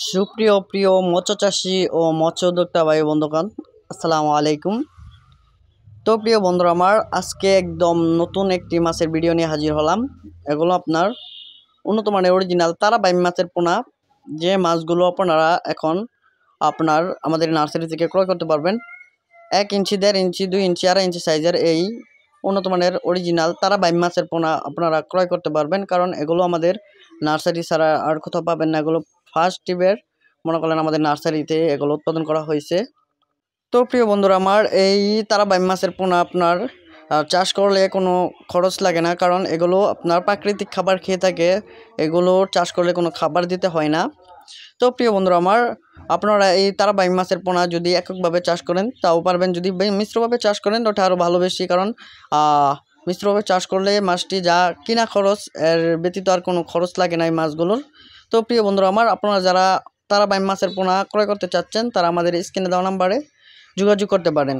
সুপ্রিয় প্রিয় মৎস্য চাষী ও মৎস্য উদ্যোক্তা ভাই বন্ধুগণ, আসসালামু আলাইকুম। তো প্রিয় বন্ধুরা, আমার আজকে একদম নতুন একটি মাছের ভিডিও নিয়ে হাজির হলাম। এগুলো আপনার উন্নত মানের অরিজিনাল তারা বাইম মাছের পোনা, যে মাছগুলো আপনারা এখন আমাদের নার্সারি থেকে ক্রয় করতে পারবেন। 1 ইঞ্চি, 1.5 ইঞ্চি, 2 ইঞ্চি, 2.5 ইঞ্চি সাইজের এই উন্নত মানের অরিজিনাল তারা বাইম মাছের পোনা আপনারা ক্রয় করতে পারবেন, কারণ এগুলো আমাদের নার্সারি ছাড়া আর কোথাও পাবেন না। এগুলো ফার্স্ট টিপের মনে করলেন আমাদের নার্সারিতে এগুলো উৎপাদন করা হয়েছে। তো প্রিয় বন্ধুরা, আমার এই তারা বাইম মাছের পোনা আপনার চাষ করলে কোনো খরচ লাগে না, কারণ এগুলো আপনার প্রাকৃতিক খাবার খেয়ে থাকে। এগুলো চাষ করলে কোনো খাবার দিতে হয় না। তো প্রিয় বন্ধুরা, আপনারা এই তারা বাইম মাছের পোনা যদি এককভাবে চাষ করেন তাও পারবেন, যদি মিশ্রভাবে চাষ করেন ওটা আরও ভালো বেশি, কারণ মিশ্রভাবে চাষ করলে মাছটি যা কিনা খরচ এর ব্যতীত আর কোনো খরচ লাগে না এই মাছগুলোর। তো প্রিয় বন্ধুরা, আপনারা যারা তারা বাইম মাছের পোনা ক্রয় করতে চাচ্ছেন তারা আমাদের স্ক্রিনে দেওয়া নাম্বারে যোগাযোগ করতে পারেন।